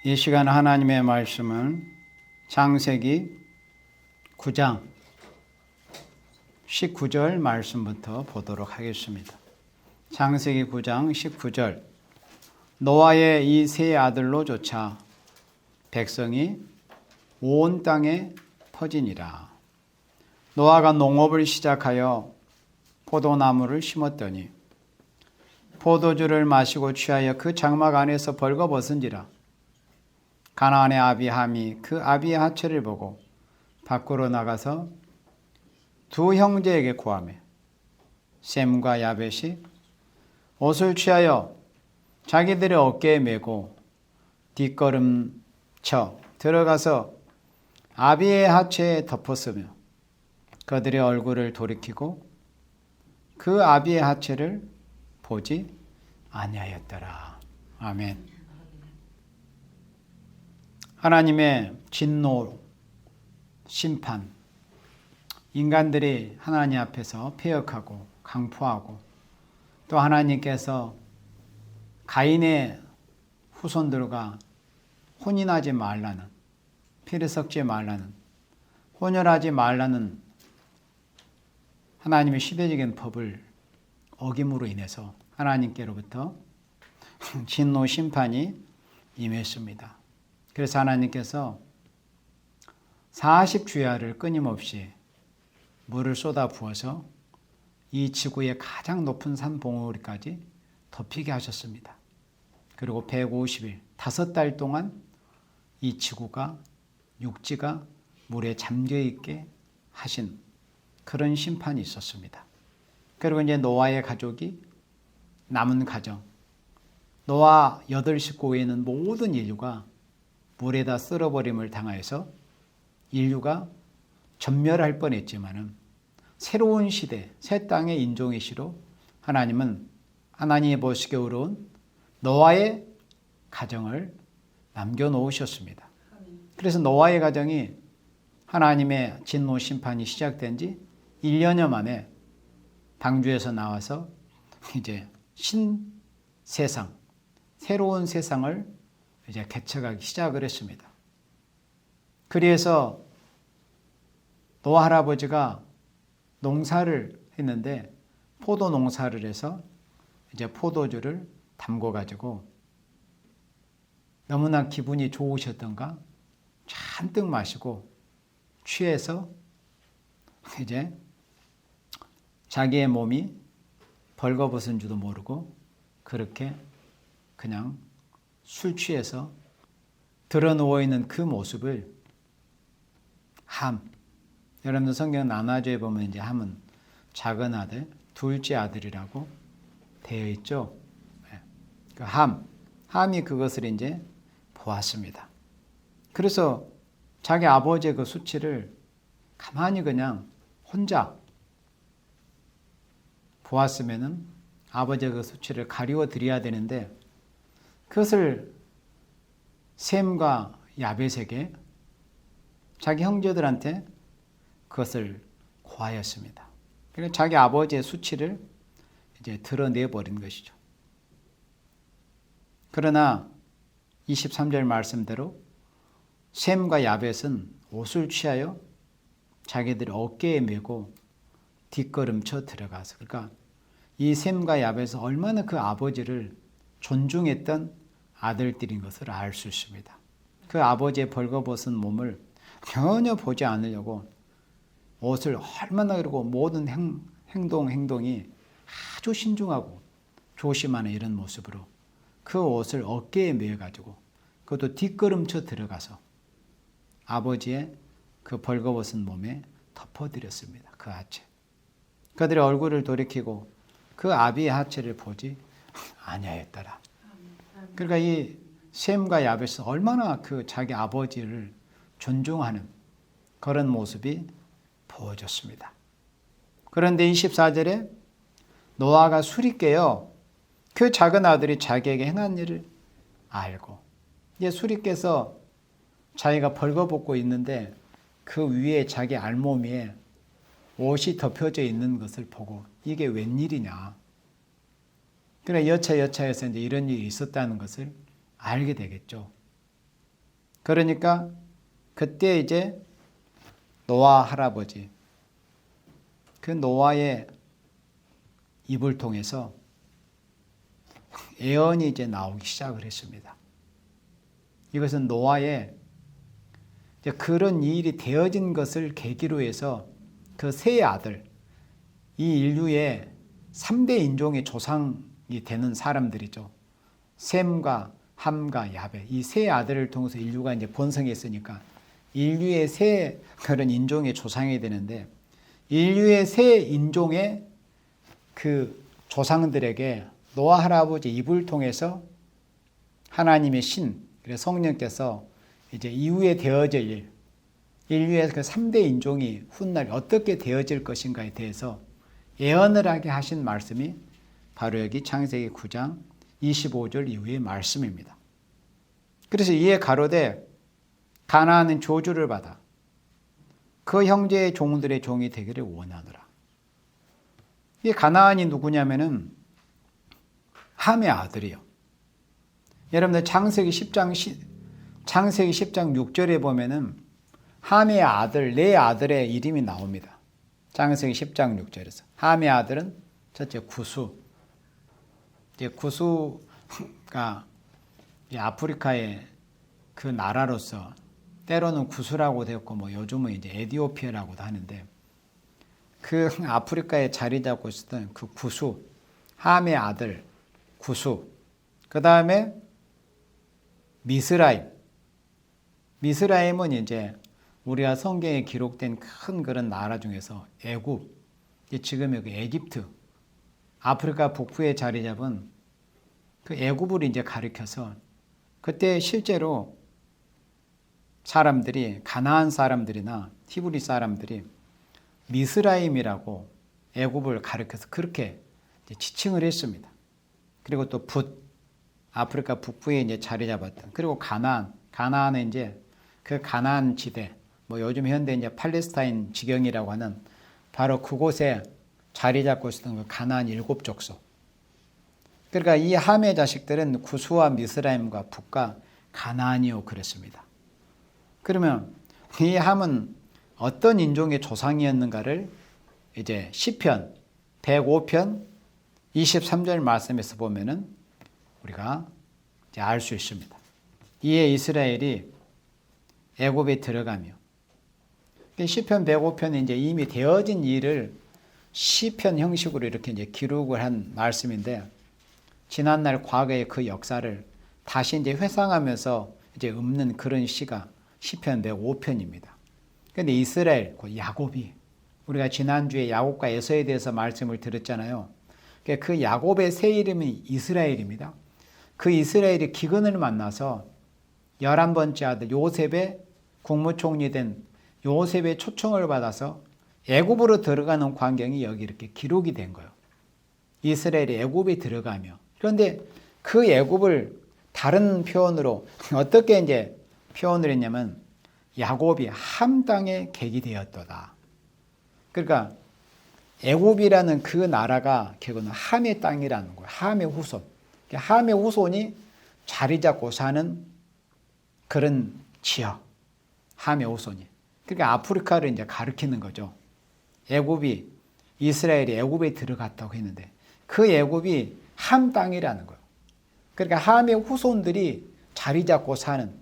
이 시간 하나님의 말씀은 창세기 9장 19절 말씀부터 보도록 하겠습니다. 창세기 9장 19절. 노아의 이 세 아들로조차 백성이 온 땅에 퍼지니라. 노아가 농업을 시작하여 포도나무를 심었더니 포도주를 마시고 취하여 그 장막 안에서 벌거벗은지라. 가나안의 아비함이 그 아비의 하체를 보고 밖으로 나가서 두 형제에게 고하매 셈과 야벳이 옷을 취하여 자기들의 어깨에 메고 뒷걸음쳐 들어가서 아비의 하체에 덮었으며 그들의 얼굴을 돌이키고 그 아비의 하체를 보지 아니하였더라. 아멘. 하나님의 진노, 심판, 인간들이 하나님 앞에서 패역하고 강포하고 또 하나님께서 가인의 후손들과 혼인하지 말라는, 피를 섞지 말라는, 혼혈하지 말라는 하나님의 시대적인 법을 어김으로 인해서 하나님께로부터 진노 심판이 임했습니다. 그래서 하나님께서 40주야를 끊임없이 물을 쏟아 부어서 이 지구의 가장 높은 산 봉우리까지 덮이게 하셨습니다. 그리고 150일, 5달 동안 이 지구가, 육지가 물에 잠겨있게 하신 그런 심판이 있었습니다. 그리고 이제 노아의 가족이 남은 가정, 노아 8식구 외에는 모든 인류가 물에다 쓸어버림을 당하여서 인류가 전멸할 뻔했지만은 새로운 시대, 새 땅의 인종의 시로 하나님은 하나님이 보시기에 의로운 노아의 가정을 남겨놓으셨습니다. 그래서 노아의 가정이 하나님의 진노 심판이 시작된 지 1년여 만에 방주에서 나와서 이제 신세상, 새로운 세상을 이제 개척하기 시작을 했습니다. 그래서 노아 할아버지가 농사를 했는데 포도 농사를 해서 이제 포도주를 담궈 가지고 너무나 기분이 좋으셨던가 잔뜩 마시고 취해서 이제 자기의 몸이 벌거벗은 줄도 모르고 그렇게 그냥 술 취해서 드러 누워있는 그 모습을 함, 여러분들 성경 나눠줘에 보면 이제 함은 작은 아들, 둘째 아들이라고 되어 있죠. 그 함이 그것을 이제 보았습니다. 그래서 자기 아버지의 그 수치를 가만히 그냥 혼자 보았으면은 아버지의 그 수치를 가리워 드려야 되는데 그것을 셈과 야벳에게 자기 형제들한테 그것을 고하였습니다. 그러니까 자기 아버지의 수치를 이제 드러내버린 것이죠. 그러나 23절 말씀대로 셈과 야벳은 옷을 취하여 자기들 어깨에 메고 뒷걸음쳐 들어가서, 그러니까 이 셈과 야벳은 얼마나 그 아버지를 존중했던 아들들인 것을 알 수 있습니다. 그 아버지의 벌거벗은 몸을 전혀 보지 않으려고 옷을 얼마나, 그러고 모든 행동이 아주 신중하고 조심하는 이런 모습으로 그 옷을 어깨에 메어가지고 그것도 뒷걸음쳐 들어가서 아버지의 그 벌거벗은 몸에 덮어드렸습니다. 그 하체. 그들의 얼굴을 돌이키고 그 아비의 하체를 보지 아니하였더라. 그러니까 이 셈과 야벳은 얼마나 그 자기 아버지를 존중하는 그런 모습이 보여졌습니다. 그런데 24절에 노아가 술이 깨어 그 작은 아들이 자기에게 행한 일을 알고, 이제 술이 깨서 자기가 벌거벗고 있는데 그 위에 자기 알몸 위에 옷이 덮여져 있는 것을 보고 이게 웬일이냐. 그래 여차여차해서 이제 이런 일이 있었다는 것을 알게 되겠죠. 그러니까 그때 이제 노아 할아버지, 그 노아의 입을 통해서 예언이 이제 나오기 시작을 했습니다. 이것은 노아의 그런 일이 되어진 것을 계기로 해서 그 세 아들, 이 인류의 3대 인종의 조상이 되는 사람들이죠. 셈과 함과 야벳, 이 세 아들을 통해서 인류가 이제 번성했으니까 인류의 세 그런 인종의 조상이 되는데, 인류의 세 인종의 그 조상들에게 노아 할아버지 입을 통해서 하나님의 신, 그래서 성령께서 이제 이후에 되어질 일, 인류의 그 3대 인종이 훗날 어떻게 되어질 것인가에 대해서 예언을 하게 하신 말씀이 바로 여기 창세기 9장 25절 이후의 말씀입니다. 그래서 이에 가로되 가나안은 저주를 받아 그 형제의 종들의 종이 되기를 원하노라. 이 가나안이 누구냐면은 함의 아들이요. 여러분들 창세기 10장 6절에 보면은 함의 아들, 네 아들의 이름이 나옵니다. 창세기 10장 6절에서. 함의 아들은 첫째 구수. 이제 구수가 아프리카의 그 나라로서 때로는 구수라고 되었고, 뭐 요즘은 이제 에티오피아라고도 하는데, 그 아프리카에 자리 잡고 있었던 그 구수, 함의 아들 구수. 그 다음에 미스라임. 미스라임은 이제 우리가 성경에 기록된 큰 그런 나라 중에서 애굽, 지금 여기 에집트, 아프리카 북부에 자리 잡은 그 애굽을 이제 가리켜서, 그때 실제로 사람들이, 가나안 사람들이나 히브리 사람들이 미스라임이라고 애굽을 가리켜서 그렇게 지칭을 했습니다. 그리고 또 붓, 아프리카 북부에 이제 자리 잡았던, 그리고 가나안은 이제 그 가나안 지대, 뭐 요즘 현대 이제 팔레스타인 지경이라고 하는 바로 그곳에 자리 잡고 있었던 그 가나안 7족속. 그러니까 이 함의 자식들은 구수와 미스라임과 붓과 가나안이요 그랬습니다. 그러면 이 함은 어떤 인종의 조상이었는가를 이제 시편 105편 23절 말씀에서 보면은 우리가 이제 알 수 있습니다. 이에 이스라엘이 애굽에 들어가며, 시편 105편에 이제 이미 되어진 일을 시편 형식으로 이렇게 이제 기록을 한 말씀인데, 지난날 과거의 그 역사를 다시 이제 회상하면서 이제 읊는 그런 시가 시편 105편입니다. 그런데 이스라엘, 야곱이, 우리가 지난주에 야곱과 에서에 대해서 말씀을 드렸잖아요. 그 야곱의 새 이름이 이스라엘입니다. 그 이스라엘이 기근을 만나서 11번째 아들 요셉의 국무총리 된 요셉의 초청을 받아서 애굽으로 들어가는 광경이 여기 이렇게 기록이 된 거예요. 이스라엘이 애굽에 들어가며. 그런데 그 애굽을 다른 표현으로 어떻게 이제 표현을 했냐면, 야곱이 함 땅에 객이 되었도다. 그러니까 애굽이라는 그 나라가 결국은 함의 땅이라는 거예요. 함의 후손. 함의 후손이 자리 잡고 사는 그런 지역. 함의 후손이. 그러니까 아프리카를 이제 가리키는 거죠. 애굽이, 이스라엘이 애굽에 들어갔다고 했는데 그 애굽이 함 땅이라는 거예요. 그러니까 함의 후손들이 자리 잡고 사는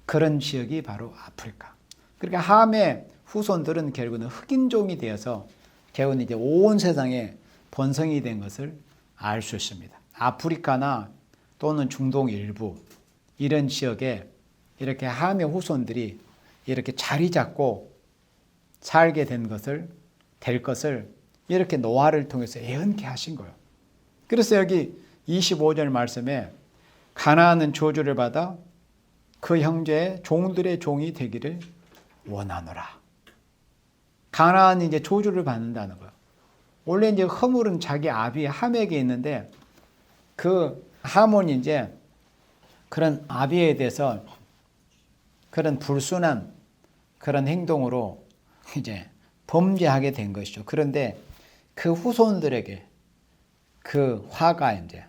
그런 지역이 바로 아프리카. 그러니까 함의 후손들은 결국은 흑인종이 되어서 결국은 이제 온 세상에 번성이 된 것을 알 수 있습니다. 아프리카나 또는 중동 일부 이런 지역에 이렇게 함의 후손들이 이렇게 자리 잡고 살게 될 것을 이렇게 노아를 통해서 예언케 하신 거예요. 그래서 여기 25절 말씀에 가나안은 저주를 받아 그 형제의 종들의 종이 되기를 원하노라. 가나안이 이제 저주를 받는다는 거예요. 원래 이제 허물은 자기 아비 함에게 있는데 그 함은 이제 그런 아비에 대해서 그런 불순한 그런 행동으로 이제 범죄하게 된 것이죠. 그런데 그 후손들에게 그 화가 이제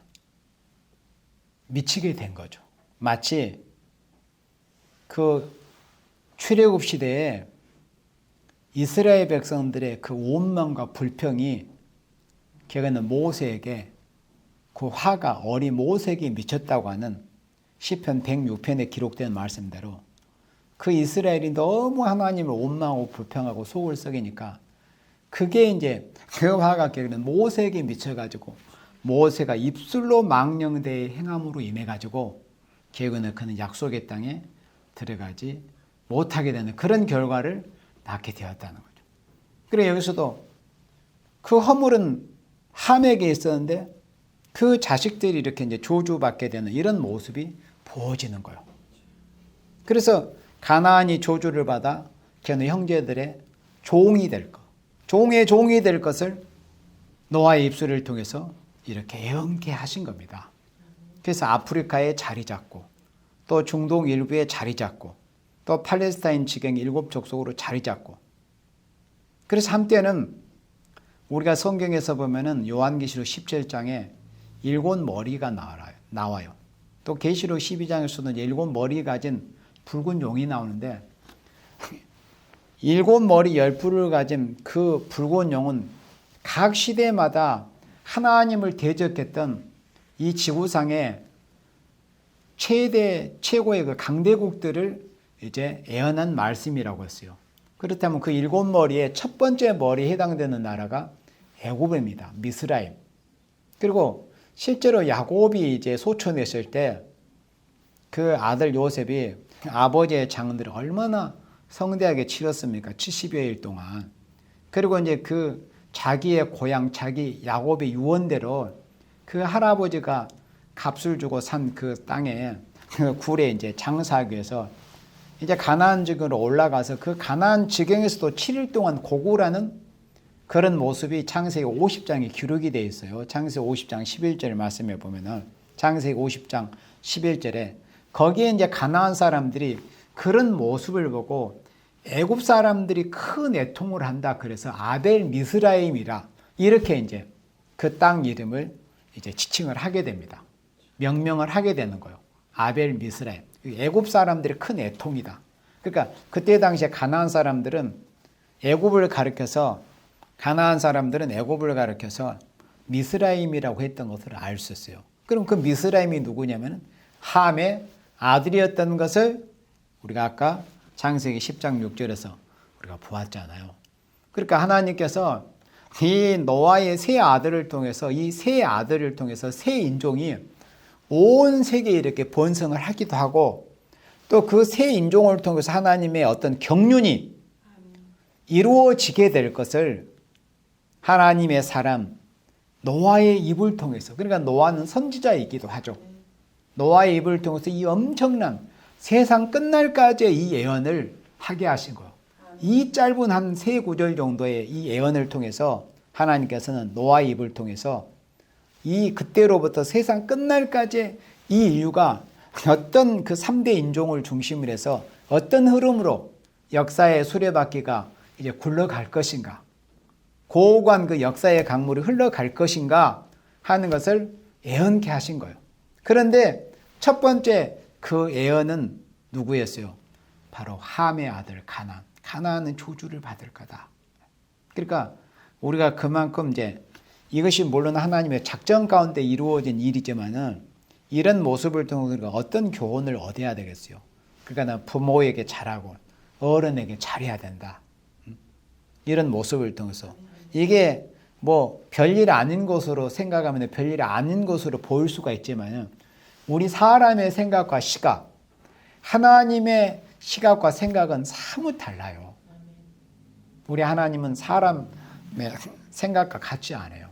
미치게 된 거죠. 마치 그 출애굽 시대에 이스라엘 백성들의 그 원망과 불평이 결국에는 모세에게 그 화가 어린 모세에게 미쳤다고 하는 시편 106편에 기록된 말씀대로 그 이스라엘이 너무 하나님을 원망하고 불평하고 속을 썩이니까 그게 이제 그 화가 결국에는 모세에게 미쳐가지고 모세가 입술로 망령되이 행함으로 인해가지고 결국에는 그는 약속의 땅에 들어가지 못하게 되는 그런 결과를 낳게 되었다는 거죠. 그래 여기서도 그 허물은 함에게 있었는데 그 자식들이 이렇게 이제 저주받게 되는 이런 모습이 보여지는 거예요. 그래서 가나안이 저주를 받아 걔네 형제들의 종이 될 것, 종의 종이 될 것을 노아의 입술을 통해서 이렇게 예언케 하신 겁니다. 그래서 아프리카에 자리 잡고 또 중동 일부에 자리 잡고 또 팔레스타인 지경 7족속으로 자리 잡고 그래서 한때는 우리가 성경에서 보면은 요한계시록 17장에 7머리가 나와요. 또 계시록 12장에서도 7머리 가진 붉은 용이 나오는데 7머리 10뿔을 가진 그 붉은 용은 각 시대마다 하나님을 대적했던 이 지구상의 최고의 그 강대국들을 이제 예언한 말씀이라고 했어요. 그렇다면 그 7머리의 첫 번째 머리에 해당되는 나라가 애굽입니다. 미스라임. 그리고 실제로 야곱이 이제 소천했을 때 그 아들 요셉이 아버지의 장들을 얼마나 성대하게 치렀습니까? 70여일 동안. 그리고 이제 그 자기의 고향, 자기 야곱의 유언대로 그 할아버지가 값을 주고 산 그 땅에 그 굴에 이제 장사하기 위해서 이제 가나안 지경으로 올라가서 그 가나안 지경에서도 7일 동안 고구라는 그런 모습이 창세기 50장에 기록이 되어 있어요. 창세기 50장 11절 말씀에 보면은 창세기 50장 11절에 거기에 이제 가나안 사람들이 그런 모습을 보고 애굽 사람들이 큰 애통을 한다. 그래서 아벨 미스라임이라 이렇게 이제 그 땅 이름을 이제 지칭을 하게 됩니다. 명명을 하게 되는 거예요. 아벨 미스라임. 애굽 사람들이 큰 애통이다. 그러니까 그때 당시에 가나안 사람들은 애굽을 가리켜서 미스라임이라고 했던 것을 알 수 있어요. 그럼 그 미스라임이 누구냐면 함의 아들이었던 것을 우리가 아까 창세기 10장 6절에서 우리가 보았잖아요. 그러니까 하나님께서 이 노아의 세 아들을 통해서 세 인종이 온 세계에 이렇게 번성을 하기도 하고 또 그 세 인종을 통해서 하나님의 어떤 경륜이 이루어지게 될 것을 하나님의 사람 노아의 입을 통해서, 그러니까 노아는 선지자이기도 하죠. 노아의 입을 통해서 이 엄청난 세상 끝날까지의 이 예언을 하게 하신 거예요. 이 짧은 한 세 구절 정도의 이 예언을 통해서 하나님께서는 노아의 입을 통해서 이 그때로부터 세상 끝날까지 이 인류가 어떤 그 3대 인종을 중심으로 해서 어떤 흐름으로 역사의 수레바퀴가 이제 굴러갈 것인가, 고고한 그 역사의 강물이 흘러갈 것인가 하는 것을 예언케 하신 거예요. 그런데 첫 번째 그 예언은 누구였어요? 바로 함의 아들 가나안. 가나안은 저주를 받을 거다. 그러니까 우리가 그만큼 이제 이것이 물론 하나님의 작전 가운데 이루어진 일이지만은 이런 모습을 통해서 우리가 어떤 교훈을 얻어야 되겠어요? 그러니까 부모에게 잘하고 어른에게 잘해야 된다. 이런 모습을 통해서 이게 뭐 별일 아닌 것으로 생각하면 별일 아닌 것으로 보일 수가 있지만 우리 사람의 생각과 시각, 하나님의 시각과 생각은 사뭇 달라요. 우리 하나님은 사람의 생각과 같지 않아요.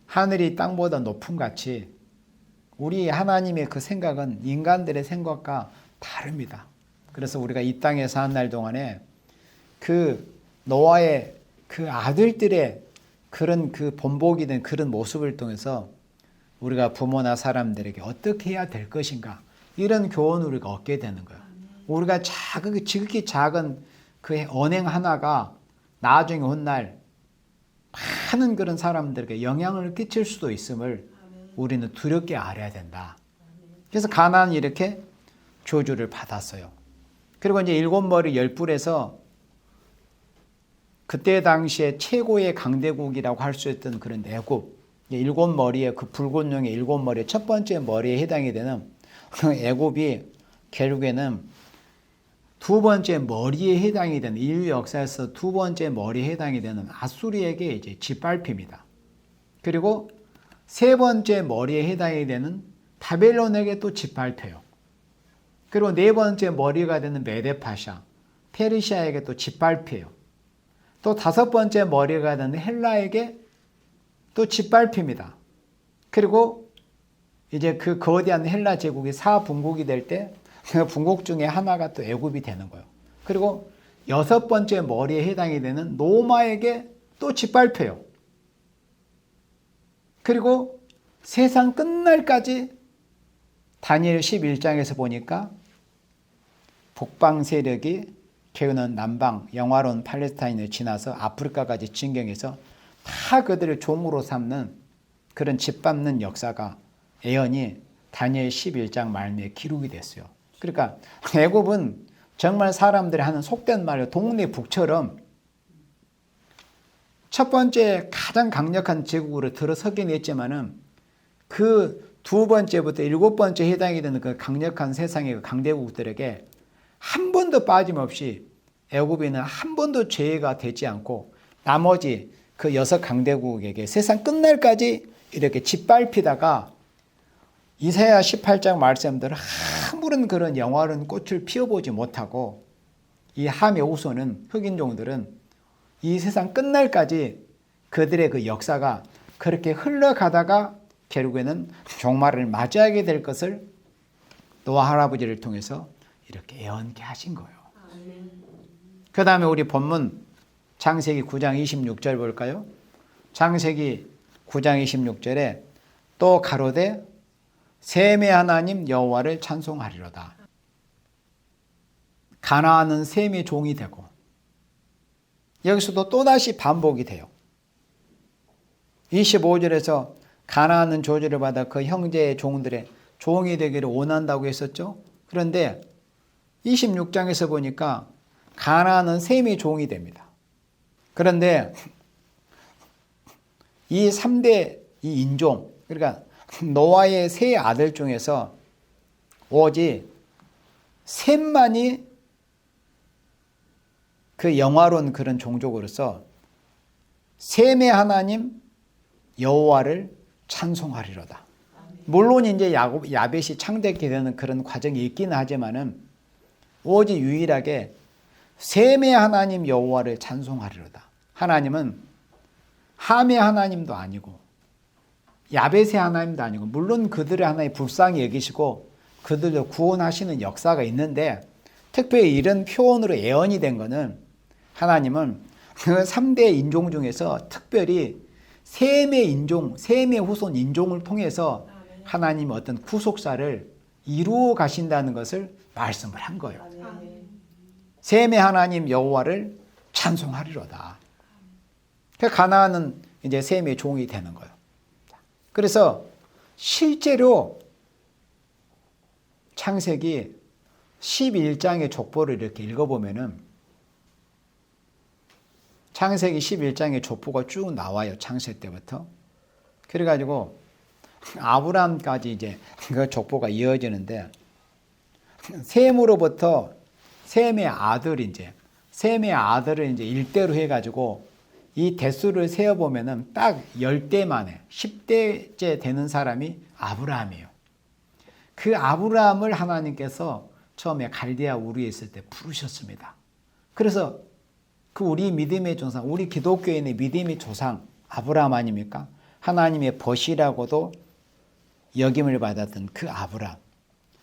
하늘이 땅보다 높음 같이 우리 하나님의 그 생각은 인간들의 생각과 다릅니다. 그래서 우리가 이 땅에 사는 날 동안에 그 노아의 그 아들들의 그런 그 본보기 된 그런 모습을 통해서 우리가 부모나 사람들에게 어떻게 해야 될 것인가, 이런 교훈을 우리가 얻게 되는 거예요. 우리가 지극히 작은 그 언행 하나가 나중에 훗날 많은 그런 사람들에게 영향을 끼칠 수도 있음을 우리는 두렵게 알아야 된다. 그래서 가나안이 이렇게 저주를 받았어요. 그리고 이제 일곱 머리 열 뿔에서 그때 당시에 최고의 강대국이라고 할 수 있던 그런 애굽, 일곱 머리의 그 붉은 용의 일곱 머리의 첫 번째 머리에 해당이 되는 애굽이 결국에는 두 번째 머리에 해당이 되는, 인류 역사에서 두 번째 머리에 해당이 되는 아수리에게 이제 짓밟힙니다. 그리고 세 번째 머리에 해당이 되는 바벨론에게 또 짓밟혀요. 그리고 네 번째 머리가 되는 메데파샤, 페르시아에게 또 짓밟혀요. 또 다섯 번째 머리가 되는 헬라에게 또 짓밟힙니다. 그리고 이제 그 거대한 헬라 제국이 사분국이 될 때 그 분국 중에 하나가 또 애굽이 되는 거예요. 그리고 여섯 번째 머리에 해당이 되는 로마에게 또 짓밟혀요. 그리고 세상 끝날까지 다니엘 11장에서 보니까 북방 세력이 개우는 남방 영화로운 팔레스타인을 지나서 아프리카까지 진경해서 다 그들을 종으로 삼는 그런 짓밟는 역사가 예언이 다니엘 11장 말미에 기록이 됐어요. 그러니까 애굽은 정말 사람들이 하는 속된 말로 동네 북처럼 첫 번째 가장 강력한 제국으로 들어서긴 했지만은 그 두 번째부터 일곱 번째 해당이 되는 그 강력한 세상의 그 강대국들에게 한 번도 빠짐없이 애굽에는 한 번도 죄가 되지 않고 나머지 그 여섯 강대국에게 세상 끝날까지 이렇게 짓밟히다가 이사야 18장 말씀대로 아무런 그런 영화로운 꽃을 피워보지 못하고 이 함의 후손은 흑인 종들은 이 세상 끝날까지 그들의 그 역사가 그렇게 흘러가다가 결국에는 종말을 맞이하게 될 것을 노아 할아버지를 통해서 이렇게 예언케 하신 거예요. 그 다음에 우리 본문 창세기 9장 26절 볼까요? 창세기 9장 26절에 또 가로되 셈의 하나님 여호와를 찬송하리로다. 가나안은 셈의 종이 되고 여기서도 또다시 반복이 돼요. 25절에서 가나안은 저주를 받아 그 형제의 종들의 종이 되기를 원한다고 했었죠. 그런데 26장에서 보니까 가나안은 셈의 종이 됩니다. 그런데 이 3대 이 인종, 그러니까 노아의 세 아들 중에서 오직 셈만이 그 영화로운 그런 종족으로서 셈의 하나님 여호와를 찬송하리로다. 물론 이제 야벳이 창대케 되는 그런 과정이 있기는 하지만은 오직 유일하게 셈의 하나님 여호와를 찬송하리로다. 하나님은 함의 하나님도 아니고 야벳의 하나님도 아니고 물론 그들의 하나님 불쌍히 여기시고 그들을 구원하시는 역사가 있는데 특별히 이런 표현으로 예언이 된 것은 하나님은 그 3대 인종 중에서 특별히 셈의 인종, 셈의 후손 인종을 통해서 하나님의 어떤 구속사를 이루어 가신다는 것을 말씀을 한 거예요. 셈의 하나님 여호와를 찬송하리로다. 가나안은 이제 셈의 종이 되는 거예요. 그래서 실제로 창세기 11장의 족보를 이렇게 읽어보면은 창세기 11장의 족보가 쭉 나와요. 창세 때부터. 그래가지고 아브라함까지 이제 그 족보가 이어지는데 셈으로부터 셈의 아들을 이제 일대로 해가지고 이 대수를 세어보면은 딱 10대 만에 10대째 되는 사람이 아브라함이에요. 그 아브라함을 하나님께서 처음에 갈대아 우르에 있을 때 부르셨습니다. 그래서 그 우리 믿음의 조상, 우리 기독교인의 믿음의 조상 아브라함 아닙니까? 하나님의 벗이라고도 여김을 받았던 그 아브라함.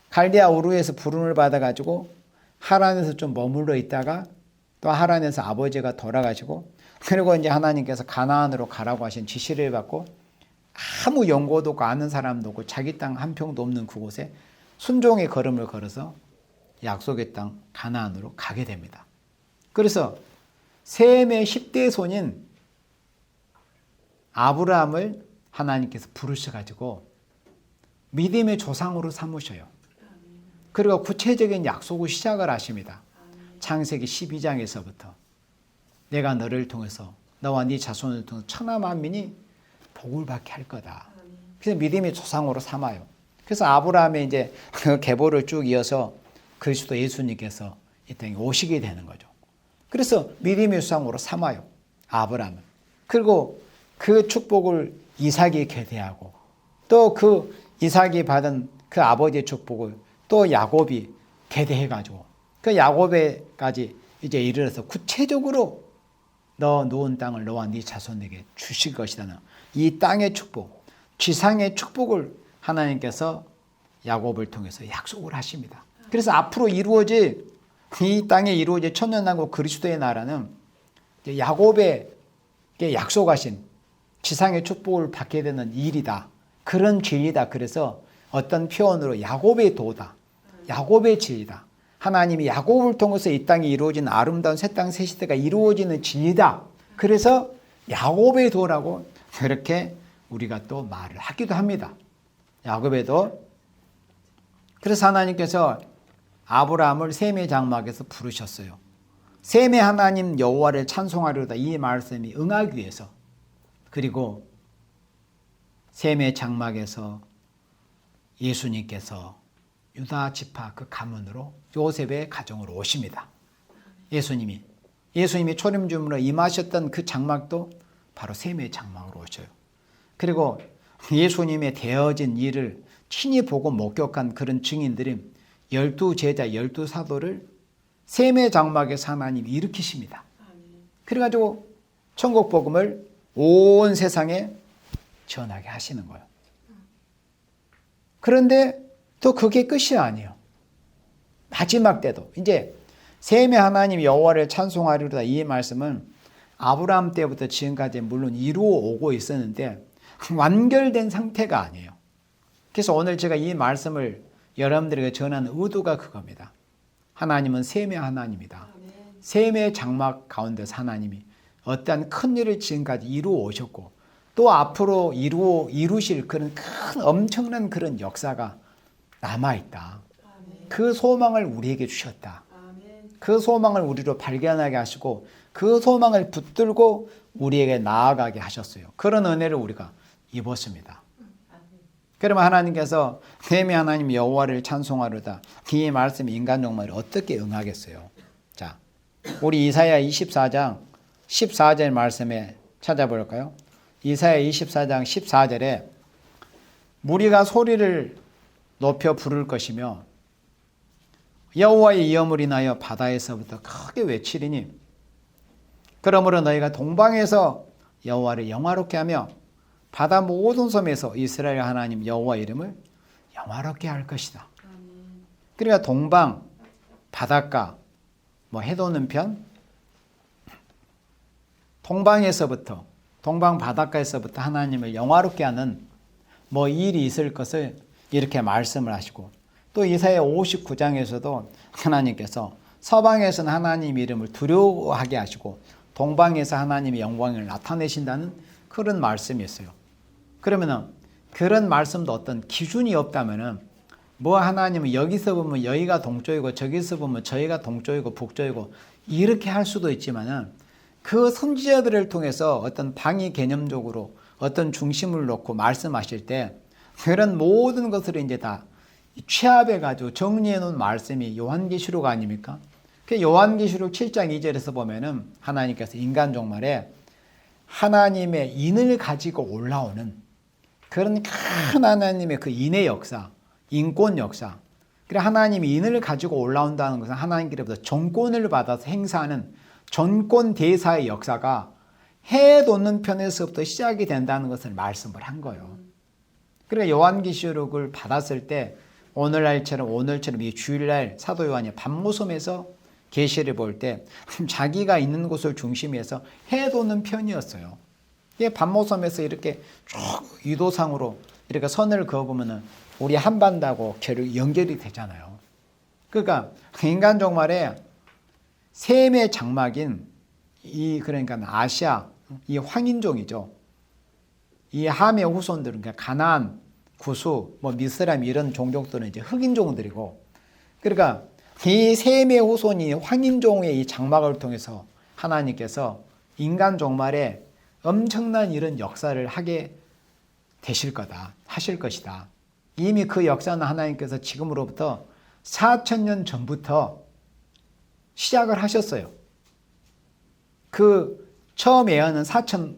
갈대아 우르에서 부름을 받아가지고 하란에서 좀 머물러 있다가 또 하란에서 아버지가 돌아가시고 그리고 이제 하나님께서 가나안으로 가라고 하신 지시를 받고 아무 연고도 없고 아는 사람도 없고 자기 땅 한 평도 없는 그곳에 순종의 걸음을 걸어서 약속의 땅 가나안으로 가게 됩니다. 그래서 셈의 10대 손인 아브라함을 하나님께서 부르셔가지고 믿음의 조상으로 삼으셔요. 그리고 구체적인 약속을 시작을 하십니다. 창세기 12장에서부터 내가 너를 통해서 너와 네 자손을 통해서 천하 만민이 복을 받게 할 거다. 그래서 믿음의 조상으로 삼아요. 그래서 아브라함의 이제 그 계보를 쭉 이어서 그리스도 예수님께서 이 땅에 오시게 되는 거죠. 그래서 믿음의 조상으로 삼아요. 아브라함은. 그리고 그 축복을 이삭이 계대하고 또 그 이삭이 받은 그 아버지의 축복을 또 야곱이 계대해가지고 그 야곱에까지 이제 이르러서 구체적으로 너 누운 땅을 너와 네 자손에게 주실 것이라는 이 땅의 축복, 지상의 축복을 하나님께서 야곱을 통해서 약속을 하십니다. 그래서 앞으로 이루어질 이 땅에 이루어질 천년왕국 그리스도의 나라는 야곱에게 약속하신 지상의 축복을 받게 되는 일이다. 그런 진리다. 그래서 어떤 표현으로 야곱의 도다. 야곱의 진리다. 하나님이 야곱을 통해서 이 땅에 이루어진 아름다운 새 땅 새 시대가 이루어지는 진리다. 그래서 야곱의 도라고 그렇게 우리가 또 말을 하기도 합니다. 야곱의 도. 그래서 하나님께서 아브라함을 셈의 장막에서 부르셨어요. 셈의 하나님 여호와를 찬송하려다 이 말씀이 응하기 위해서. 그리고 셈의 장막에서 예수님께서 유다 지파 그 가문으로 요셉의 가정으로 오십니다. 예수님이 초림주문으로 임하셨던 그 장막도 바로 셈의 장막으로 오셔요. 그리고 예수님의 되어진 일을 친히 보고 목격한 그런 증인들이 12제자 12사도를 셈의 장막에서 하나님이 일으키십니다. 그래가지고 천국 복음을 온 세상에 전하게 하시는 거예요. 그런데 또 그게 끝이 아니에요. 마지막 때도 이제 셈의 하나님 여호와를 찬송하리로다 이 말씀은 아브라함 때부터 지금까지 물론 이루어 오고 있었는데 완결된 상태가 아니에요. 그래서 오늘 제가 이 말씀을 여러분들에게 전하는 의도가 그겁니다. 하나님은 셈의 하나님이다. 셈의 장막 가운데서 하나님이 어떠한 큰 일을 지금까지 이루어 오셨고 또 앞으로 이루실 그런 큰 엄청난 그런 역사가 남아있다. 그 소망을 우리에게 주셨다. 그 소망을 우리로 발견하게 하시고 그 소망을 붙들고 우리에게 나아가게 하셨어요. 그런 은혜를 우리가 입었습니다. 그러면 하나님께서 셈의 하나님 여호와를 찬송하려다 이 말씀이 인간 종말에 어떻게 응하겠어요? 자, 우리 이사야 24장 14절 말씀에 찾아볼까요? 이사야 24장 14절에 무리가 소리를 높여 부를 것이며 여호와의 이름을 인하여 바다에서부터 크게 외치리니 그러므로 너희가 동방에서 여호와를 영화롭게 하며 바다 모든 섬에서 이스라엘 하나님 여호와 이름을 영화롭게 할 것이다. 그러니까 동방, 바닷가, 해돋는 편, 동방에서부터 동방 바닷가에서부터 하나님을 영화롭게 하는 일이 있을 것을 이렇게 말씀을 하시고 또 이사야 59장에서도 하나님께서 서방에서는 하나님 이름을 두려워하게 하시고 동방에서 하나님의 영광을 나타내신다는 그런 말씀이 있어요. 그러면은 그런 말씀도 어떤 기준이 없다면은 하나님은 여기서 보면 여기가 동쪽이고 저기서 보면 저희가 동쪽이고 북쪽이고 이렇게 할 수도 있지만은 그 선지자들을 통해서 어떤 방위 개념적으로 어떤 중심을 놓고 말씀하실 때 그런 모든 것을 이제 다 취합해 가지고 정리해 놓은 말씀이 요한계시록 아닙니까? 그 요한계시록 7장 2절에서 보면은 하나님께서 인간 종말에 하나님의 인을 가지고 올라오는 그런 큰 하나님의 그 인의 역사, 인권 역사. 그래 하나님이 인을 가지고 올라온다는 것은 하나님께로부터 정권을 받아서 행사하는 전권 대사의 역사가 해 돋는 편에서부터 시작이 된다는 것을 말씀을 한 거예요. 그러니까 요한계시록을 받았을 때 오늘처럼 이 주일날 사도 요한이 밤모섬에서 계시를 볼 때 자기가 있는 곳을 중심해서 해 돋는 편이었어요. 밤모섬에서 이렇게 쭉 유도상으로 이렇게 선을 그어보면은 우리 한반도하고 연결이 되잖아요. 그러니까 인간 종말에 셈의 장막인 그러니까 아시아 이 황인종이죠. 이 함의 후손들은 그러니까 가나안, 구수, 미스라임 이런 종족들은 이제 흑인종들이고, 그러니까 이 셈의 후손이 황인종의 이 장막을 통해서 하나님께서 인간 종말에 엄청난 이런 역사를 하게 되실 거다, 하실 것이다. 이미 그 역사는 하나님께서 지금으로부터 4,000년 전부터 시작을 하셨어요. 그 처음 예언은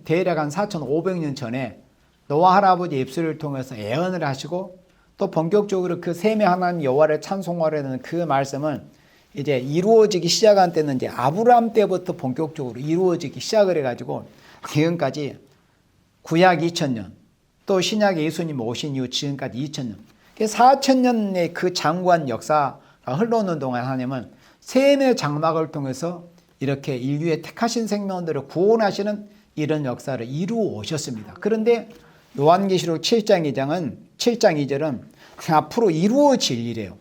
대략 한 4,500년 전에 노아 할아버지 입술을 통해서 예언을 하시고, 또 본격적으로 그 셈의 하나님 여호와를 찬송하려는 그 말씀은 이제 이루어지기 시작한 때는 이제 아브라함 때부터 본격적으로 이루어지기 시작을 해가지고 지금까지 구약 2000년, 또 신약의 예수님 오신 이후 지금까지 2000년, 4000년의 그 장구한 역사가 흘러오는 동안 하나님은 셈의 장막을 통해서 이렇게 인류의 택하신 생명들을 구원하시는 이런 역사를 이루어 오셨습니다. 그런데 요한계시록 7장 2절은 앞으로 이루어질 일이에요.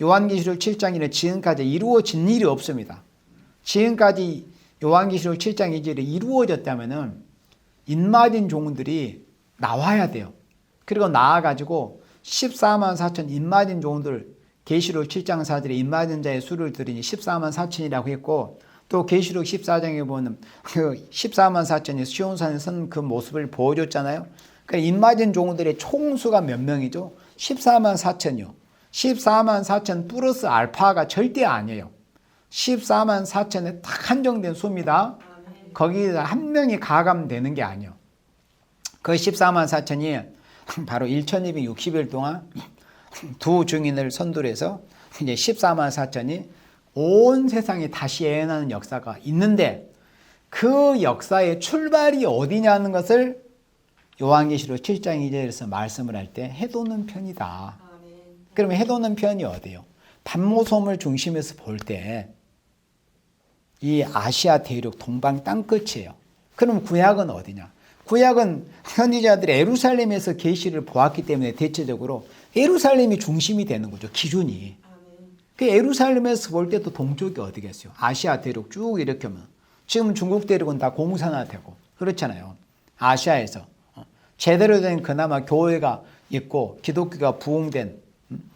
요한계시록 7장 1은 지금까지 이루어진 일이 없습니다. 지금까지 요한계시록 7장 2절이 이루어졌다면 인마진 종들이 나와야 돼요. 그리고 나와가지고 14만 4천 인마진 종들, 계시록 7장 4절에 인마진 자의 수를 들으니 14만 4천이라고 했고, 또 계시록 14장에 보면 그 14만 4천이 시온산에 선 그 모습을 보여줬잖아요. 그러니까 인마진 종들의 총수가 몇 명이죠? 14만 4천이요. 14만 4천 플러스 알파가 절대 아니에요. 14만 4천에 딱 한정된 수입니다. 거기에 한 명이 가감되는 게 아니에요. 그 14만 4천이 바로 1260일 동안 두 증인을 선두해서 이제 14만 4천이 온 세상에 다시 예언하는 역사가 있는데, 그 역사의 출발이 어디냐는 것을 요한계시록 7장 2절에서 말씀을 할 때 해돋는 편이다. 그러면 해돋는 편이 어디예요? 반모섬을 중심에서 볼 때 이 아시아 대륙 동방 땅끝이에요. 그럼 구약은 어디냐? 구약은 선지자들이 예루살렘에서 계시를 보았기 때문에 대체적으로 예루살렘이 중심이 되는 거죠. 기준이. 그 예루살렘에서 볼 때도 동쪽이 어디겠어요? 아시아 대륙 쭉 이렇게 하면 지금 중국 대륙은 다 공산화되고 그렇잖아요. 아시아에서 제대로 된 그나마 교회가 있고 기독교가 부흥된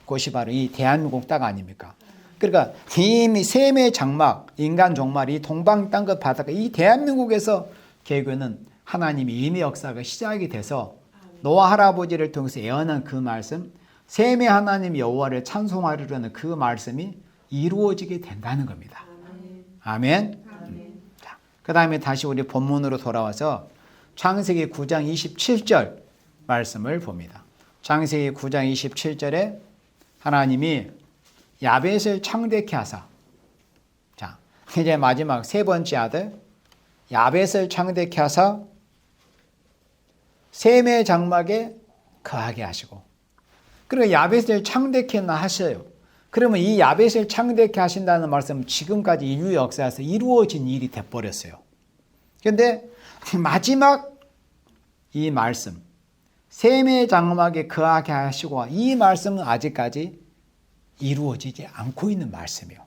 곳이 바로 이 대한민국 땅 아닙니까? 그러니까 이미 셈의 장막, 인간 종말이 동방 땅끝 바다가 이 대한민국에서 개교는 하나님이 이미 역사가 시작이 돼서 노아 할아버지를 통해서 예언한 그 말씀, 셈의 하나님 여호와를 찬송하려는 그 말씀이 이루어지게 된다는 겁니다. 아멘. 자, 그 다음에 다시 우리 본문으로 돌아와서 창세기 9장 27절 말씀을 봅니다. 창세기 9장 27절에 하나님이 야벳을 창대케 하사, 자 이제 마지막 세 번째 아들 야벳을 창대케 하사 셈의 장막에 거하게 하시고, 그리고 야벳을 창대케 하셔요. 그러면 이 야벳을 창대케 하신다는 말씀은 지금까지 인류 역사에서 이루어진 일이 돼버렸어요. 그런데 마지막 이 말씀, 셈의 장막에 거하게 하시고, 이 말씀은 아직까지 이루어지지 않고 있는 말씀이에요.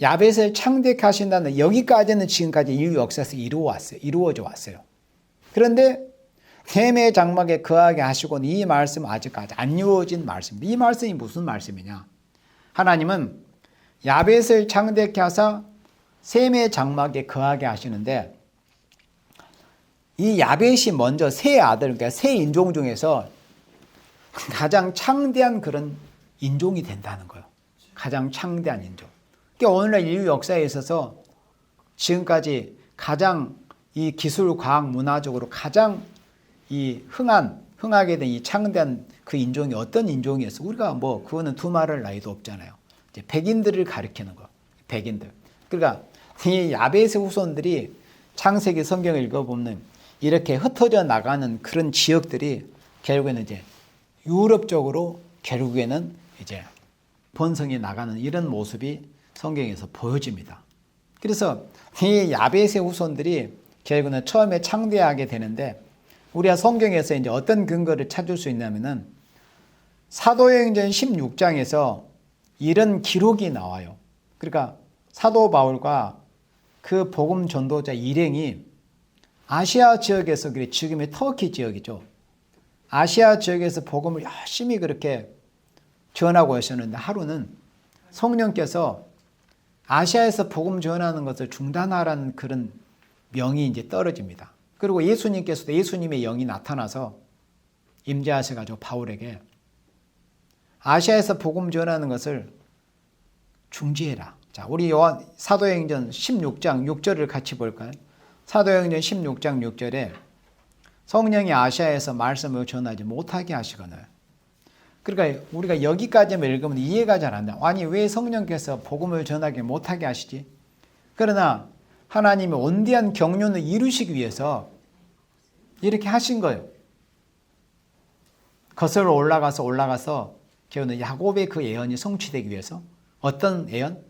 야벳을 창대케 하신다는, 여기까지는 지금까지 인류 역사에서 이루어져 왔어요. 그런데 셈의 장막에 거하게 하시고는 이 말씀은 아직까지 안 이루어진 말씀입니다. 이 말씀이 무슨 말씀이냐? 하나님은 야벳을 창대케 하사 셈의 장막에 거하게 하시는데, 이 야벳이 먼저 세 아들, 그러니까 세 인종 중에서 가장 창대한 그런 인종이 된다는 거예요. 가장 창대한 인종. 그러니까 오늘날 인류 역사에 있어서 지금까지 가장 이 기술, 과학, 문화적으로 가장 이 흥하게 된 이 창대한 그 인종이 어떤 인종이었어? 우리가 뭐 그거는 두말할 나위도 없잖아요. 이제 백인들을 가리키는 거. 백인들. 그러니까 이 야벳의 후손들이 창세기 성경을 읽어보면 이렇게 흩어져 나가는 그런 지역들이 결국에는 이제 유럽 쪽으로 결국에는 이제 번성이 나가는 이런 모습이 성경에서 보여집니다. 그래서 이 야벳의 후손들이 결국은 처음에 창대하게 되는데, 우리가 성경에서 이제 어떤 근거를 찾을 수 있냐면은 사도행전 16장에서 이런 기록이 나와요. 그러니까 사도 바울과 그 복음 전도자 일행이 아시아 지역에서, 그래 지금의 터키 지역이죠. 아시아 지역에서 복음을 열심히 그렇게 전하고 하셨는데, 하루는 성령께서 아시아에서 복음 전하는 것을 중단하라는 그런 명이 이제 떨어집니다. 그리고 예수님께서도 예수님의 영이 나타나서 임재하셔가지고 바울에게 아시아에서 복음 전하는 것을 중지해라. 자, 우리 요한 사도행전 16장 6절을 같이 볼까요? 사도행전 16장 6절에 성령이 아시아에서 말씀을 전하지 못하게 하시거늘. 그러니까 우리가 여기까지만 읽으면 이해가 잘 안 돼. 아니 왜 성령께서 복음을 전하게 못하게 하시지? 그러나 하나님의 온대한 경륜을 이루시기 위해서 이렇게 하신 거예요. 거슬러 올라가서 결국은 야곱의 그 예언이 성취되기 위해서 어떤 예언?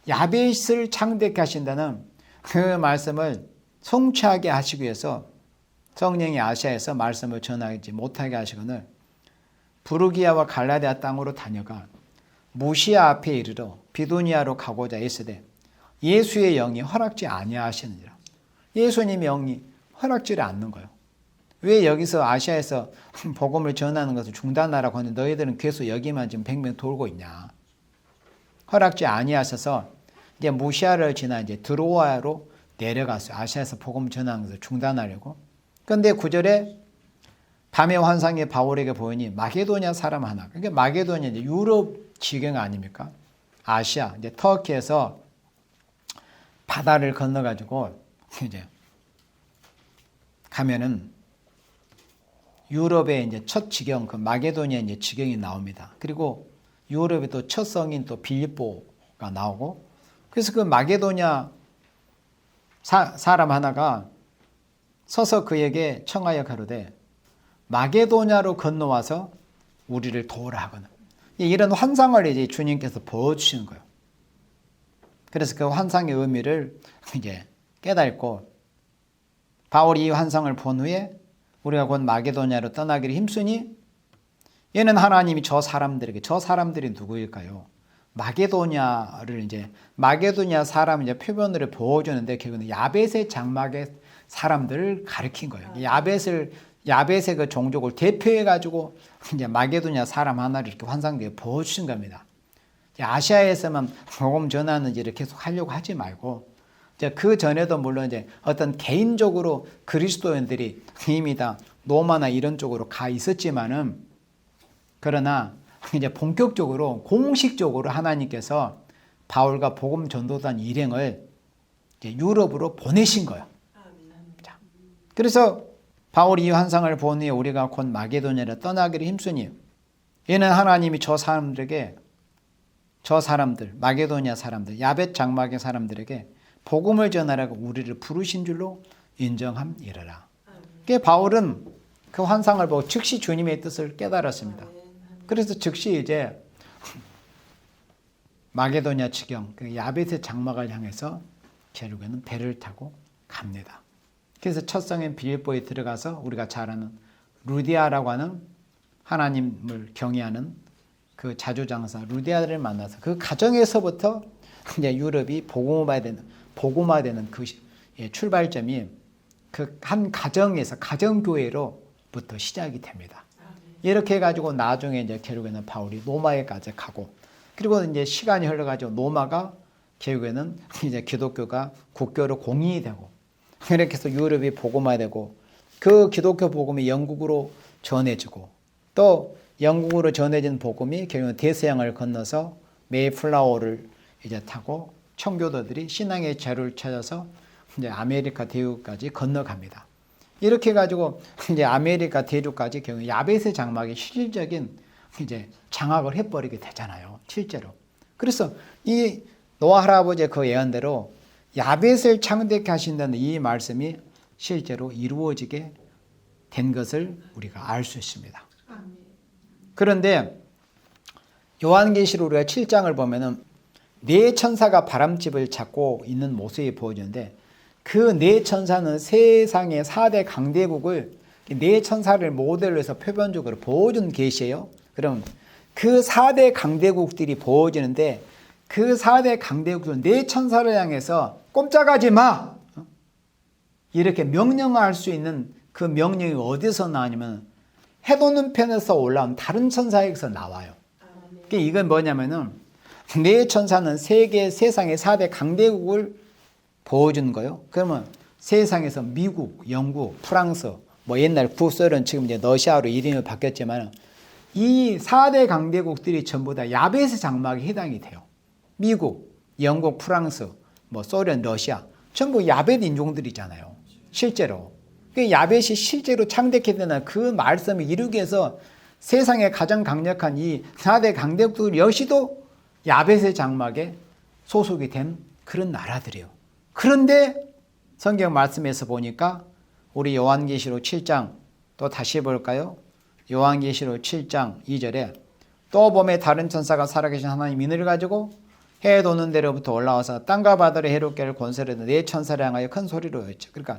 야벳을 창대케 하신다는 그 말씀을 성취하게 하시기 위해서 성령이 아시아에서 말씀을 전하지 못하게 하시거늘 부르기아와 갈라디아 땅으로 다녀가 무시아 앞에 이르러 비두니아로 가고자 했으되 예수의 영이 허락지 아니하시느니라. 예수님의 영이 허락지를 않는 거예요. 왜 여기서 아시아에서 복음을 전하는 것을 중단하라고 하는데 너희들은 계속 여기만 지금 뱅뱅 돌고 있냐. 허락지 아니하셔서 이제 무시아를 지나 이제 드로아로 내려갔어요. 아시아에서 복음 전하는 것을 중단하려고. 그런데 9절에 밤의 환상이 바울에게 보이니 마게도냐 사람 하나. 그러니까 마게도냐 이제 유럽 지경 아닙니까? 아시아 이제 터키에서 바다를 건너가지고 이제 가면은 유럽의 이제 첫 지경 그 마게도냐 이제 지경이 나옵니다. 그리고 유럽의 또 첫 성인 또 빌립보가 나오고 그래서 그 마게도냐 사람 하나가 서서 그에게 청하여 가로되 마게도냐로 건너와서 우리를 도우라 하거나 이런 환상을 이제 주님께서 보여주시는 거예요. 그래서 그 환상의 의미를 이제 깨닫고 바울이 이 환상을 본 후에 우리가 곧 마게도냐로 떠나기를 힘쓰니 얘는 하나님이 저 사람들이 누구일까요? 마게도냐를 이제 마게도냐 사람 이제 표본으로 보여주는데 결국은 야벳의 장막의 사람들을 가리킨 거예요. 야벳의 그 종족을 대표해 가지고 이제 마게도냐 사람 하나를 이렇게 환상되게 보여주신 겁니다. 아시아에서만 복음 전하는 일을 계속 하려고 하지 말고 그 전에도 물론 이제 어떤 개인적으로 그리스도인들이 이미 다 로마나 이런 쪽으로 가 있었지만은 그러나 이제 본격적으로 공식적으로 하나님께서 바울과 복음 전도단 일행을 이제 유럽으로 보내신 거예요. 자, 그래서 바울이 이 환상을 본 후에 우리가 곧 마게도냐를 떠나기를 힘쓰니 얘는 하나님이 저 사람들 마게도냐 사람들 야벳 장막의 사람들에게 복음을 전하라고 우리를 부르신 줄로 인정함이라라. 바울은 그 환상을 보고 즉시 주님의 뜻을 깨달았습니다. 그래서 즉시 이제 마게도냐 지경 그 야벳의 장막을 향해서 결국에는 배를 타고 갑니다. 그래서 첫 성인 빌립보에 들어가서 우리가 잘 아는 루디아라고 하는 하나님을 경외하는 그 자주장사 루디아를 만나서 그 가정에서부터 이제 유럽이 복음화되는 그 출발점이 그 한 가정에서 가정교회로부터 시작이 됩니다. 이렇게 해가지고 나중에 이제 결국에는 바울이 로마에까지 가고 그리고 이제 시간이 흘러가지고 로마가 결국에는 이제 기독교가 국교로 공인이 되고 이렇게 해서 유럽이 복음화되고 그 기독교 복음이 영국으로 전해지고 또 영국으로 전해진 복음이 결국은 대서양을 건너서 메이플라워를 이제 타고 청교도들이 신앙의 자료를 찾아서 이제 아메리카 대륙까지 건너갑니다. 이렇게 해가지고 이제 아메리카 대륙까지 결국 야벳의 장막이 실질적인 이제 장악을 해버리게 되잖아요. 실제로. 그래서 이 노아 할아버지의 그 예언대로 야벳을 창대케 하신다는 이 말씀이 실제로 이루어지게 된 것을 우리가 알 수 있습니다. 그런데 요한계시록 우리가 7장을 보면은 네 천사가 바람집을 잡고 있는 모습이 보여지는데 그 네 천사는 세상의 4대 강대국을 네 천사를 모델로 해서 표본적으로 보여준 계시예요. 그럼 그 4대 강대국들이 보여지는데 그 4대 강대국은 네 천사를 향해서 꼼짝하지 마! 이렇게 명령할 수 있는 그 명령이 어디서 나오냐면 해돋는 편에서 올라온 다른 천사에게서 나와요. 이건 뭐냐면은 네 천사는 세상의 4대 강대국을 보여준 거예요. 그러면 세상에서 미국, 영국, 프랑스, 뭐 옛날 구소련 지금 이제 러시아로 이름이 바뀌었지만 이 4대 강대국들이 전부 다 야벳의 장막에 해당이 돼요. 미국, 영국, 프랑스, 뭐 소련, 러시아 전부 야벳 인종들이잖아요. 실제로. 그 야벳이 실제로 창대케 되는 그 말씀을 이루기 위해서 세상에 가장 강력한 이 4대 강대국들 역시도 야벳의 장막에 소속이 된 그런 나라들이에요. 그런데 성경 말씀에서 보니까 우리 요한계시록 7장 또 다시 볼까요? 요한계시록 7장 2절에 또 봄에 다른 천사가 살아계신 하나님 인을 가지고 해 도는 데로부터 올라와서 땅과 바다를 해롭게 할 권세를 네 천사를 향하여 큰 소리로 외쳤죠. 그러니까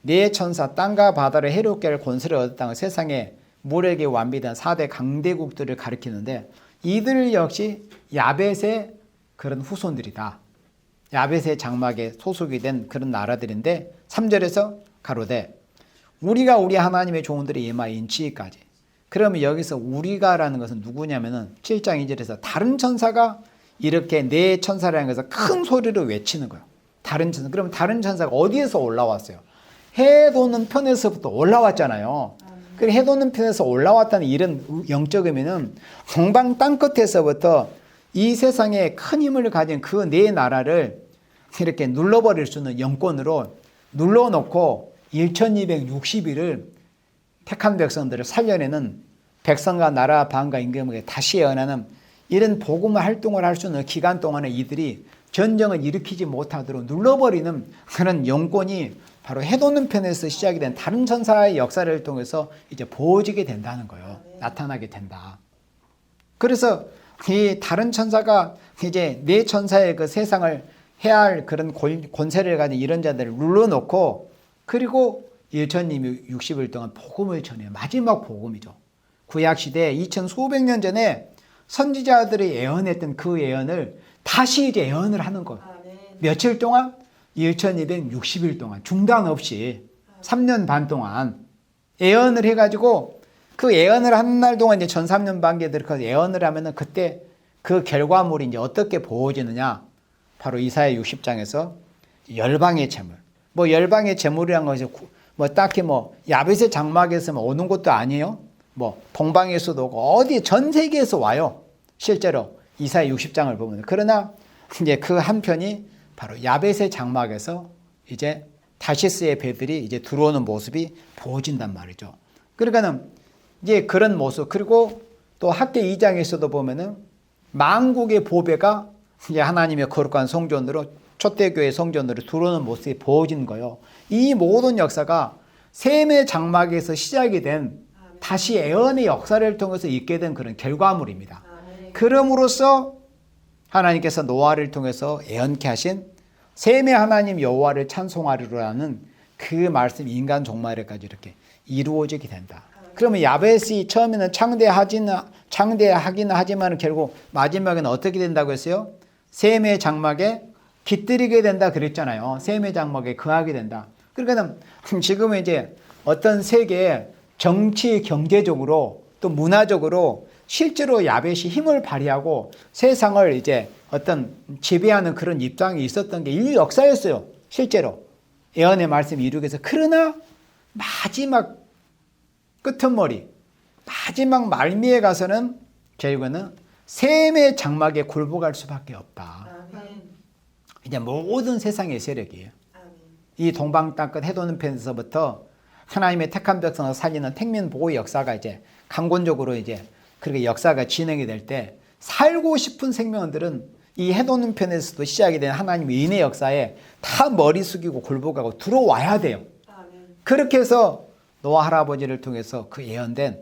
네 천사 땅과 바다를 해롭게 할 권세를 얻었다는 세상에 모래에게 완비된 4대 강대국들을 가리키는데 이들 역시 야벳의 그런 후손들이다. 야벳의 장막에 소속이 된 그런 나라들인데 3절에서 가로되 우리가 우리 하나님의 종들이 임하 인치기까지. 그러면 여기서 우리가라는 것은 누구냐면은 7장 2절에서 다른 천사가 이렇게 네 천사를 향해서 큰 소리로 외치는 거예요. 다른 천사. 그럼 다른 천사가 어디에서 올라왔어요? 해 도는 편에서부터 올라왔잖아요. 그 해 도는 편에서 올라왔다는 이런 영적 의미는 동방 땅끝에서부터 이 세상에 큰 힘을 가진 그 네 나라를 이렇게 눌러버릴 수 있는 영권으로 눌러놓고 1260일을 택한 백성들을 살려내는 백성과 나라 방과 임금에게 다시 예언하는 이런 복음 활동을 할 수 있는 기간 동안에 이들이 전쟁을 일으키지 못하도록 눌러버리는 그런 영권이 바로 해돋는 편에서 시작이 된 다른 천사의 역사를 통해서 이제 보여지게 된다는 거예요. 나타나게 된다. 그래서 이 다른 천사가 이제 네 천사의 그 세상을 해야 할 그런 권세를 가진 이런 자들을 눌러놓고 그리고 1260일 동안 복음을 전해요. 마지막 복음이죠. 구약시대 2000 수백 년 전에 선지자들이 예언했던 그 예언을 다시 이제 예언을 하는 거예요. 며칠 동안? 1260일 동안 중단 없이 3년 반 동안 예언을 해가지고 그 예언을 하는 날 동안 이제 전 3년 반기에 들어가서 예언을 하면은 그때 그 결과물이 이제 어떻게 보여지느냐? 바로 이사야 60장에서 열방의 재물. 뭐 열방의 재물이란 것이 뭐 딱히 뭐 야벳의 장막에서만 오는 것도 아니에요. 뭐 동방에서도 오고 어디 전 세계에서 와요. 실제로 이사야 60장을 보면. 그러나 이제 그 한편이 바로 야벳의 장막에서 이제 다시스의 배들이 이제 들어오는 모습이 보여진단 말이죠. 그러니까는 이제 그런 모습. 그리고 또 학계 2장에서도 보면은 만국의 보배가 이제 하나님의 거룩한 성전으로 초대교회 성전으로 들어오는 모습이 보여진 거예요. 이 모든 역사가 셈의 장막에서 시작이 된 다시 예언의 역사를 통해서 있게 된 그런 결과물입니다. 그럼으로써 하나님께서 노아를 통해서 예언케 하신 셈의 하나님 여호와를 찬송하리로라는 그 말씀이 인간 종말에까지 이렇게 이루어지게 된다. 그러면 야벳이 처음에는 창대하기는 하지만 결국 마지막에는 어떻게 된다고 했어요? 셈의 장막에 깃들이게 된다 그랬잖아요. 셈의 장막에 거하게 된다. 그러니까 지금은 이제 어떤 세계에 정치, 경제적으로 또 문화적으로 실제로 야벳이 힘을 발휘하고 세상을 이제 어떤 지배하는 그런 입장이 있었던 게 인류 역사였어요. 실제로. 예언의 말씀이 이루기 위해서. 그러나 마지막 끄트머리, 마지막 말미에 가서는 결국에는 셈의 장막에 굴복할 수밖에 없다. 이제 모든 세상의 세력이에요. 이 동방 땅끝 해돋는 편에서부터 하나님의 택한 백성을 살리는 택민 보호 역사가 이제 강권적으로 이제 그렇게 역사가 진행이 될 때 살고 싶은 생명들은 이 해돋는 편에서도 시작이 된 하나님의 인의 역사에 다 머리 숙이고 굴복하고 들어와야 돼요. 그렇게 해서 노아 할아버지를 통해서 그 예언된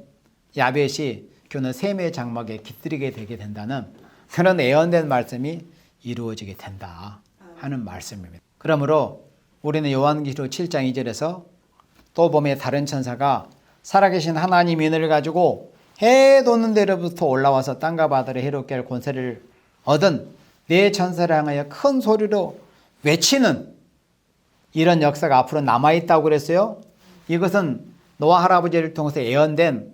야벳이 교는 셈의 장막에 깃들이게 되게 된다는 그런 예언된 말씀이 이루어지게 된다 하는 말씀입니다. 그러므로 우리는 요한계시록 7장 2절에서 또 봄에 다른 천사가 살아계신 하나님 인을 가지고 해 도는 데로부터 올라와서 땅과 바다를 해롭게 할 권세를 얻은 네 천사를 향하여 큰 소리로 외치는 이런 역사가 앞으로 남아있다고 그랬어요. 이것은 노아 할아버지를 통해서 예언된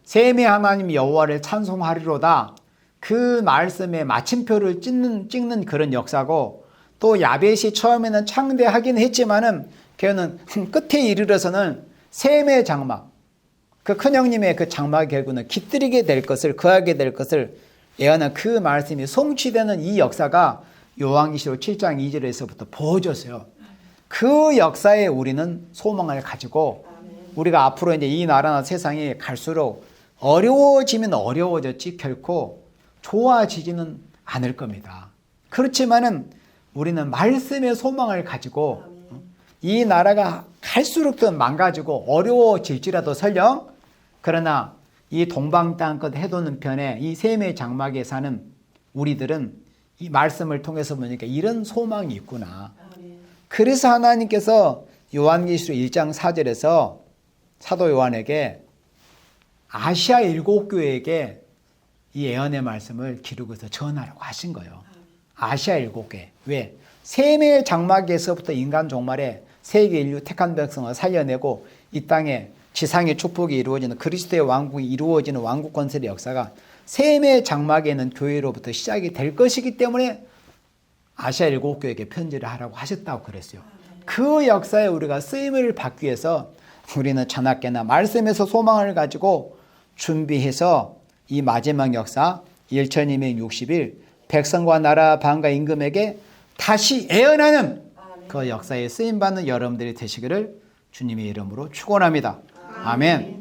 셈의 하나님 여호와를 찬송하리로다. 그 말씀에 마침표를 찍는 그런 역사고, 또 야벳이 처음에는 창대하긴 했지만은 걔는 끝에 이르러서는 셈의 장막, 그 큰형님의 그 장막 결국은 깃들이게 될 것을, 거하게 될 것을 예언한 그 말씀이 성취되는 이 역사가 요한계시록 7장 2절에서부터 보여줬어요. 그 역사에 우리는 소망을 가지고 우리가 앞으로 이제 이 나라나 세상이 갈수록 어려워지면 어려워졌지 결코 좋아지지는 않을 겁니다. 그렇지만은 우리는 말씀의 소망을 가지고 이 나라가 갈수록 더 망가지고 어려워질지라도 설령, 그러나 이 동방 땅끝 해돋는 편에 이 셈의 장막에 사는 우리들은 이 말씀을 통해서 보니까 이런 소망이 있구나. 그래서 하나님께서 요한계시록 1장 4절에서 사도 요한에게 아시아 7교회에게 이 예언의 말씀을 기록해서 전하라고 하신 거예요. 아시아 7교회. 왜? 셈의 장막에서부터 인간 종말에 세계 인류 택한 백성을 살려내고 이 땅에 지상의 축복이 이루어지는 그리스도의 왕국이 이루어지는 왕국 건설의 역사가 셈의 장막에 있는 교회로부터 시작이 될 것이기 때문에 아시아 7교회에게 편지를 하라고 하셨다고 그랬어요. 그 역사에 우리가 쓰임을 받기 위해서 우리는 자나깨나 말씀에서 소망을 가지고 준비해서 이 마지막 역사 1260일 백성과 나라 방과 임금에게 다시 예언하는 그 역사에 쓰임받는 여러분들이 되시기를 주님의 이름으로 축원합니다. 아멘.